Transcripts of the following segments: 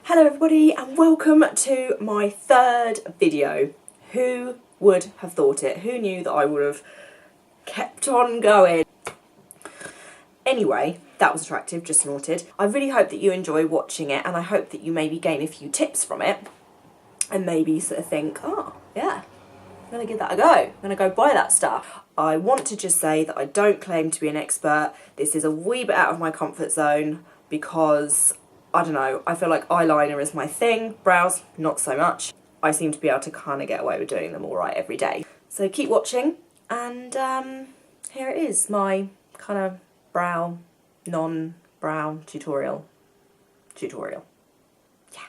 Hello everybody and welcome to my third video. Who would have thought it? Who knew that I would have kept on going? Anyway, that was attractive, just snorted. I really hope that you enjoy watching it and I hope that you maybe gain a few tips from it and maybe sort of think, oh yeah, I'm gonna give that a go. I'm gonna go buy that stuff. I want to just say that I don't claim to be an expert. This is a wee bit out of my comfort zone because I don't know, I feel like eyeliner is my thing, brows, not so much. I seem to be able to kind of get away with doing them all right every day. So keep watching, and here it is, my kind of brow, non-brow tutorial. Yeah.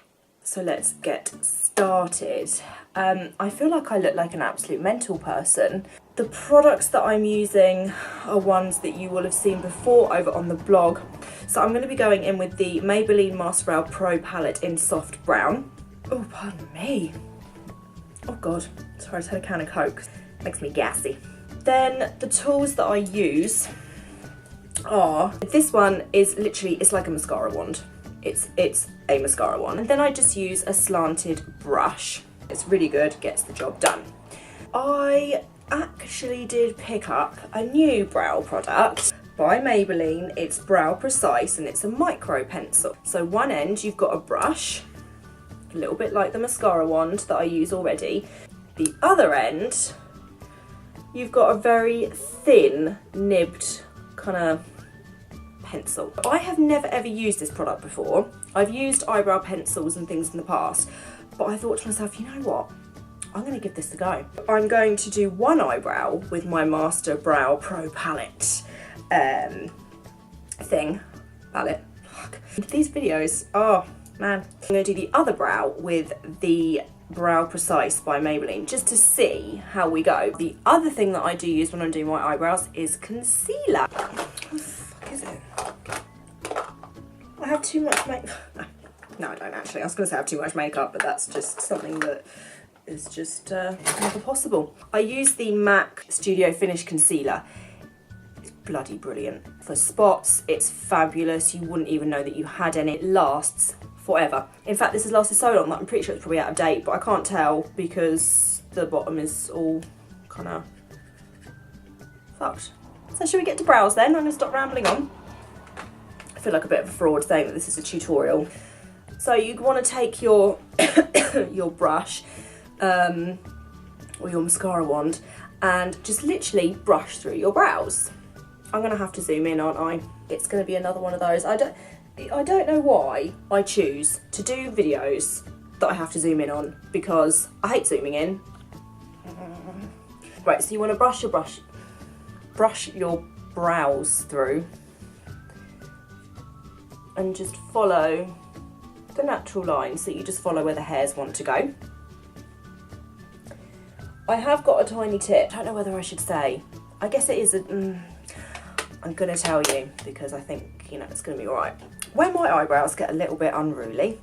So let's get started. I feel like I look like an absolute mental person. The products that I'm using are ones that you will have seen before over on the blog. So I'm going to be going in with the Maybelline Master Brow Pro Palette in Soft Brown. Oh, pardon me. Oh God, sorry, I just had a can of Coke. Makes me gassy. Then the tools that I use are, this one is literally, it's like a mascara wand. It's a mascara wand. And then I just use a slanted brush. It's really good, gets the job done. I actually did pick up a new brow product by Maybelline. It's Brow Precise and it's a micro pencil. So one end you've got a brush, a little bit like the mascara wand that I use already. The other end you've got a very thin nibbed kind of pencil. I have never ever used this product before. I've used eyebrow pencils and things in the past, but I thought to myself, you know what? I'm going to give this a go. I'm going to do one eyebrow with my Master Brow Pro Palette palette. Fuck. These videos, oh man. I'm going to do the other brow with the Brow Precise by Maybelline just to see how we go. The other thing that I do use when I'm doing my eyebrows is concealer. What the fuck is it? I have too much makeup. No, I don't actually. I was going to say I have too much makeup, but that's just something that is just never possible. I use the MAC Studio Finish Concealer. It's bloody brilliant. For spots, it's fabulous. You wouldn't even know that you had any. It lasts forever. In fact, this has lasted so long that I'm pretty sure it's probably out of date, but I can't tell because the bottom is all kind of fucked. So should we get to brows then? I'm going to stop rambling on. I feel like a bit of a fraud saying that this is a tutorial. So you want to take your your brush or your mascara wand and just literally brush through your brows. I'm going to have to zoom in, aren't I? It's going to be another one of those. I don't know why I choose to do videos that I have to zoom in on because I hate zooming in. Right, so you want to brush your brows through and just follow the natural line, so you just follow where the hairs want to go. I have got a tiny tip. I don't know whether I should say. I guess it is I'm going to tell you because I think, you know, it's going to be alright. When my eyebrows get a little bit unruly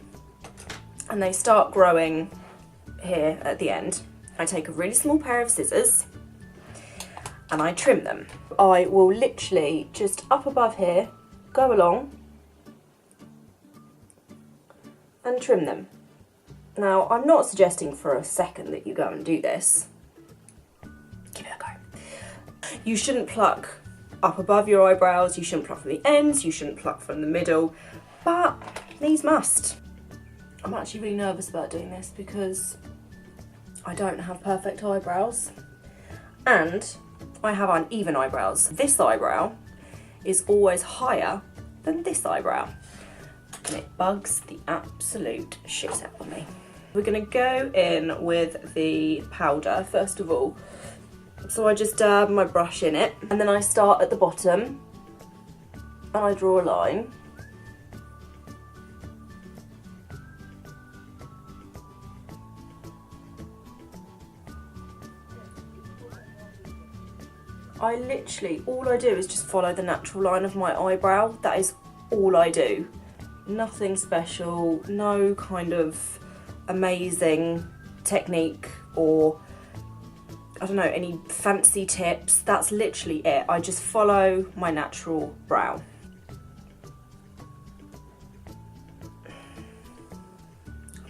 and they start growing here at the end, I take a really small pair of scissors and I trim them. I will literally just up above here, go along and trim them. Now, I'm not suggesting for a second that you go and do this. Give it a go. You shouldn't pluck up above your eyebrows, you shouldn't pluck from the ends, you shouldn't pluck from the middle, but these must. I'm actually really nervous about doing this because I don't have perfect eyebrows and I have uneven eyebrows. This eyebrow is always higher than this eyebrow. And it bugs the absolute shit out of me. We're going to go in with the powder first of all. So I just dab my brush in it and then I start at the bottom and I draw a line. I literally, all I do is just follow the natural line of my eyebrow. That is all I do. Nothing special, no kind of amazing technique or, I don't know, any fancy tips. That's literally it. I just follow my natural brow.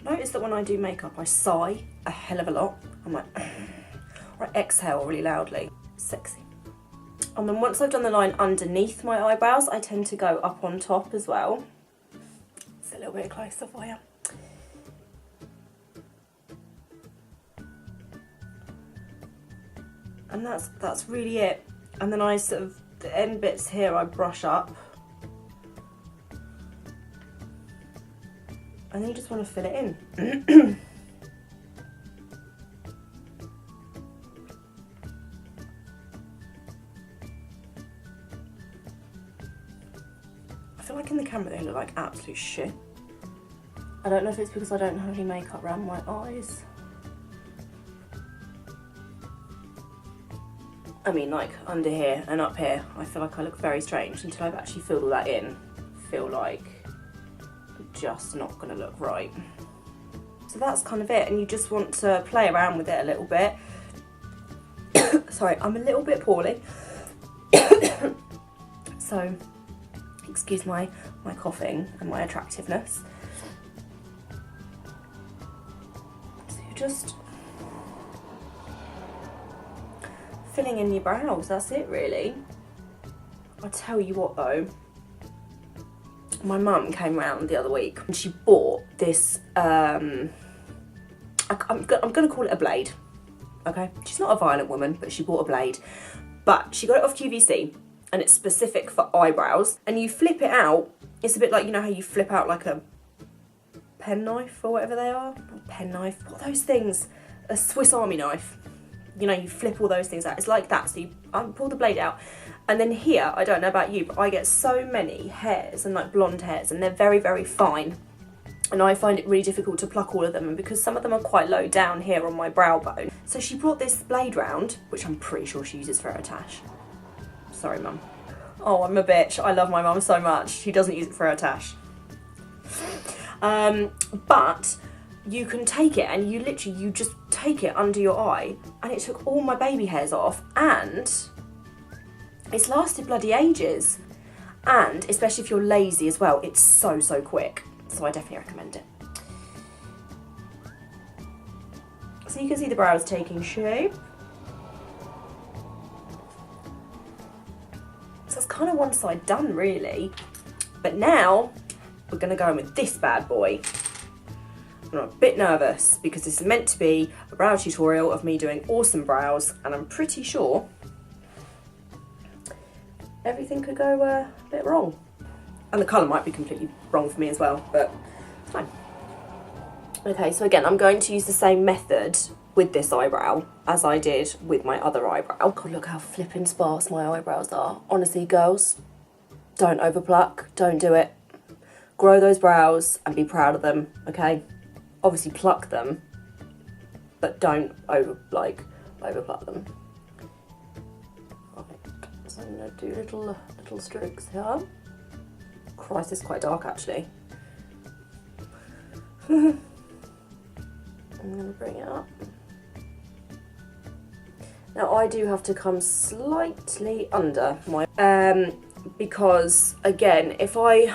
notice that when I do makeup, I sigh a hell of a lot. I'm like, or I exhale really loudly. Sexy. And then once I've done the line underneath my eyebrows, I tend to go up on top as well. It's a little bit closer for you. And that's really it. And then I sort of, the end bits here, I brush up. And then you just want to fill it in. I feel like in the camera they look like absolute shit. I don't know if it's because I don't have any makeup around my eyes. I mean, like under here and up here, I feel like I look very strange until I've actually filled all that in. I feel like I'm just not gonna look right. So that's kind of it, and you just want to play around with it a little bit. Sorry, I'm a little bit poorly. So, excuse my coughing and my attractiveness. So you're just filling in your brows, that's it really. I'll tell you what though, my mum came round the other week and she bought this, I'm gonna call it a blade, okay? She's not a violent woman, but she bought a blade. But she got it off QVC and it's specific for eyebrows. And you flip it out, it's a bit like, you know how you flip out like a penknife or whatever they are? Not a penknife, what are those things? A Swiss Army knife. You know, you flip all those things out. It's like that. So you pull the blade out. And then here, I don't know about you, but I get so many hairs and like blonde hairs and they're very, very fine. And I find it really difficult to pluck all of them. And because some of them are quite low down here on my brow bone. So she brought this blade round, which I'm pretty sure she uses for her tash. Sorry, Mum. Oh, I'm a bitch. I love my mum so much. She doesn't use it for her tash. But you can take it and you just take it under your eye, and it took all my baby hairs off, and it's lasted bloody ages. And especially if you're lazy as well, it's so quick. So I definitely recommend it. So you can see the brows taking shape. So that's kind of one side done really. But now we're gonna go in with this bad boy. I'm a bit nervous because this is meant to be a brow tutorial of me doing awesome brows, and I'm pretty sure everything could go a bit wrong. And the colour might be completely wrong for me as well, but it's fine. Okay, so again, I'm going to use the same method with this eyebrow as I did with my other eyebrow. God, look how flippin' sparse my eyebrows are. Honestly, girls, don't overpluck, don't do it. Grow those brows and be proud of them, okay? Obviously pluck them, but don't overpluck them. Right, so I'm gonna do little strokes here. Christ, this is quite dark actually. I'm gonna bring it up. Now I do have to come slightly under my, because again, if I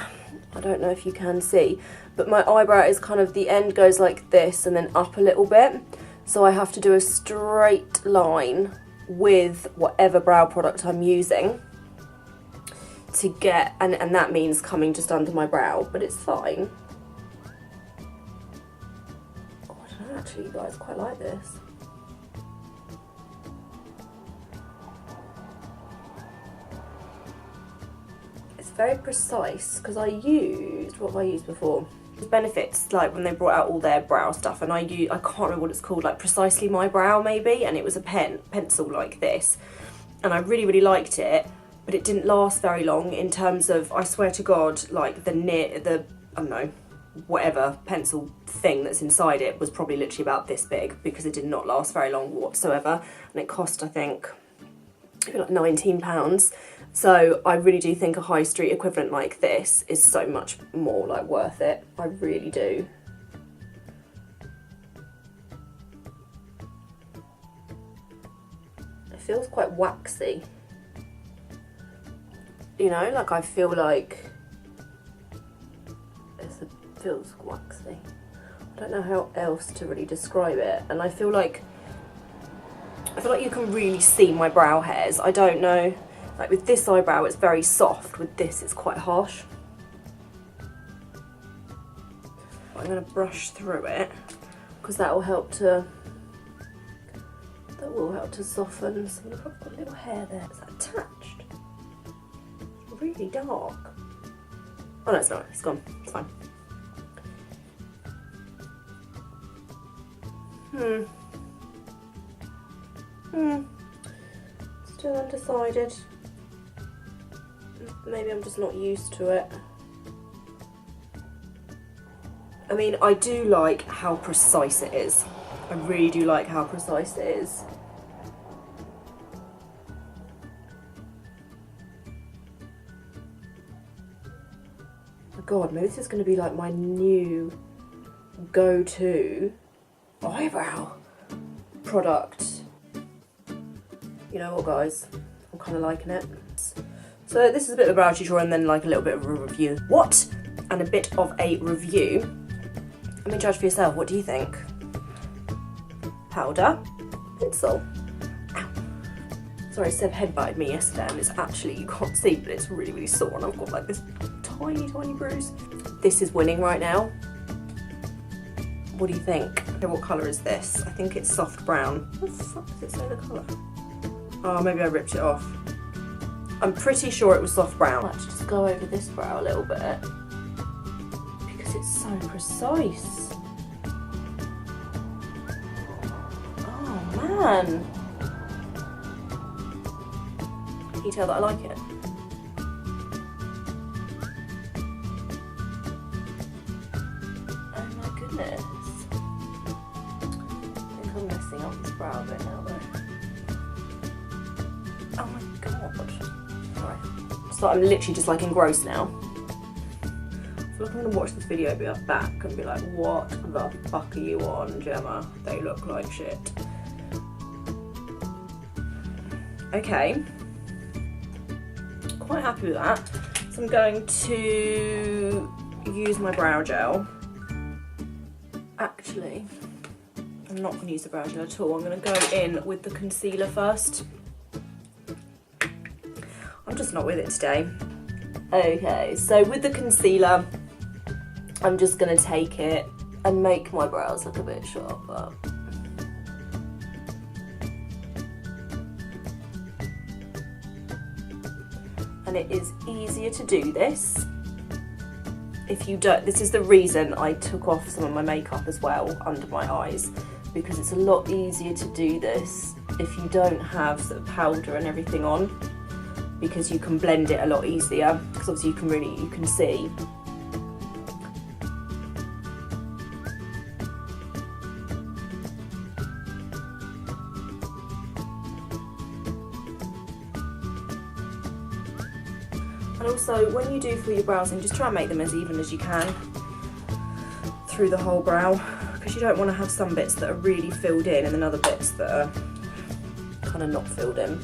don't know if you can see, but my eyebrow is kind of, the end goes like this and then up a little bit. So I have to do a straight line with whatever brow product I'm using to get, and that means coming just under my brow, but it's fine. Oh, I don't know, actually you guys quite like this. It's very precise because I used, what have I used before? Benefits, like when they brought out all their brow stuff, and I can't remember what it's called, like Precisely My Brow maybe, and it was a pencil like this, and I really liked it, but it didn't last very long in terms of, I swear to God, like the I don't know, whatever pencil thing that's inside it was probably literally about this big, because it did not last very long whatsoever, and it cost, I think, maybe like £19. So I really do think a high street equivalent like this is so much more like worth it. I really do. It feels quite waxy. You know, like I feel like it feels waxy. I don't know how else to really describe it, and I feel like you can really see my brow hairs. I don't know, like with this eyebrow it's very soft, with this it's quite harsh. I'm going to brush through it because that will help to soften. So look, I've got a little hair there. Is that attached? It's really dark. Oh no, it's not. It's gone. It's fine. Still undecided. Maybe I'm just not used to it. I mean, I do like how precise it is. I really do like how precise it is. Oh God, maybe this is going to be like my new go-to eyebrow product. You know what, guys? I'm kind of liking it. So this is a bit of a brow tutorial and then like a little bit of a review. What? And a bit of a review. Let me judge for yourself. What do you think? Powder, pencil. Ow. Sorry, Seb headbutted me yesterday and it's actually, you can't see, but it's really, really sore and I've got like this tiny, tiny bruise. This is winning right now. What do you think? Okay, what colour is this? I think it's soft brown. What the fuck does it say the colour? Oh, maybe I ripped it off. I'm pretty sure it was soft brown. Let's just go over this brow a little bit because it's so precise. Oh man. Can you tell that I like it? Oh my goodness. I think I'm messing up this brow a bit now though. Oh my God. Alright. So I'm literally just like engrossed now. I feel like I'm gonna watch this video back and be like, what the fuck are you on, Gemma? They look like shit. Okay. Quite happy with that. So I'm going to use my brow gel. Actually, I'm not going to use the brow gel at all. I'm going to go in with the concealer first. I'm just not with it today. Okay, so with the concealer, I'm just going to take it and make my brows look a bit sharper. And it is easier to do this if you don't. This is the reason I took off some of my makeup as well under my eyes, because it's a lot easier to do this if you don't have sort of powder and everything on, because you can blend it a lot easier, because obviously you can see. And also, when you do fill your brows in, just try and make them as even as you can through the whole brow, because you don't want to have some bits that are really filled in and then other bits that are kind of not filled in.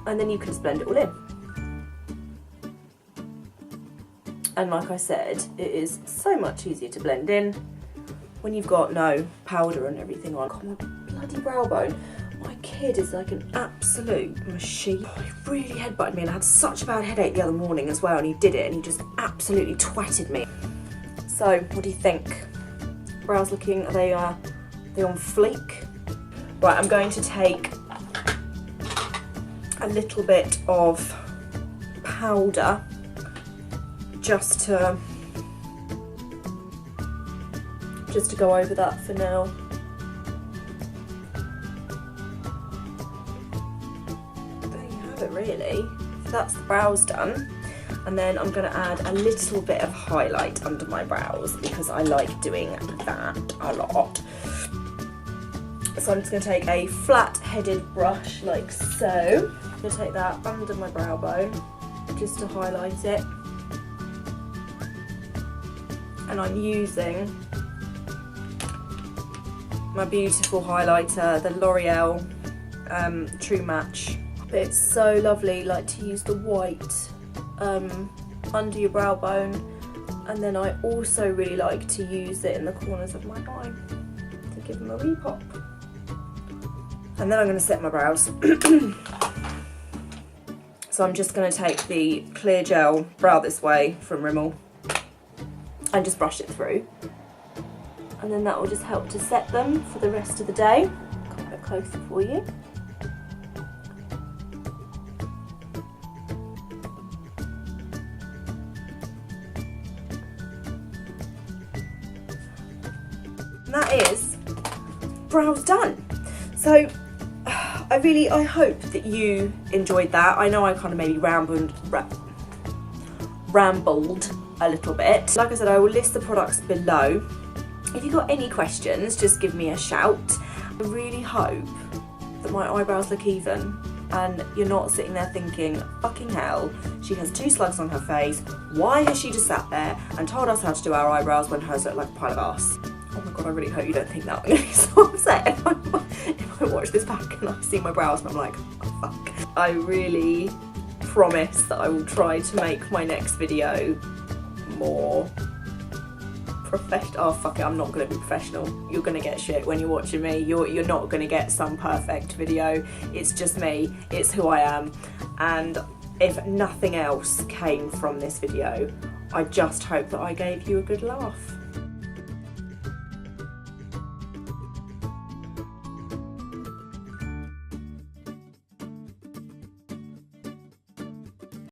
And then you can just blend it all in. And like I said, it is so much easier to blend in when you've got no powder and everything on. God, my bloody brow bone. My kid is like an absolute machine. Oh, he really headbutted me and I had such a bad headache the other morning as well, and he did it and he just absolutely twatted me. So, what do you think? Brows looking, are they on fleek? Right, I'm going to take a little bit of powder just to go over that for now. There you have it, really. That's the brows done. And then I'm going to add a little bit of highlight under my brows because I like doing that a lot. So I'm just going to take a flat-headed brush like so. I'm going to take that under my brow bone just to highlight it. and I'm using my beautiful highlighter, the L'Oreal True Match. But it's so lovely, like, to use the white under your brow bone, and then I also really like to use it in the corners of my eye to give them a wee pop. And then I'm going to set my brows. So I'm just going to take the clear gel Brow This Way from Rimmel and just brush it through, and then that will just help to set them for the rest of the day. Come a bit closer for you. And that is brows done. So I hope that you enjoyed that. I know I kind of maybe rambled a little bit. Like I said, I will list the products below. If you've got any questions, just give me a shout. I really hope that my eyebrows look even and you're not sitting there thinking, fucking hell, she has 2 slugs on her face. Why has she just sat there and told us how to do our eyebrows when hers look like a pile of arse? Oh my god, I really hope you don't think that. I'm going to be so upset if I watch this back and I see my brows and I'm like, oh fuck. I really promise that I will try to make my next video more professional. Oh fuck it, I'm not going to be professional. You're going to get shit when you're watching me. You're not going to get some perfect video. It's just me. It's who I am. And if nothing else came from this video, I just hope that I gave you a good laugh.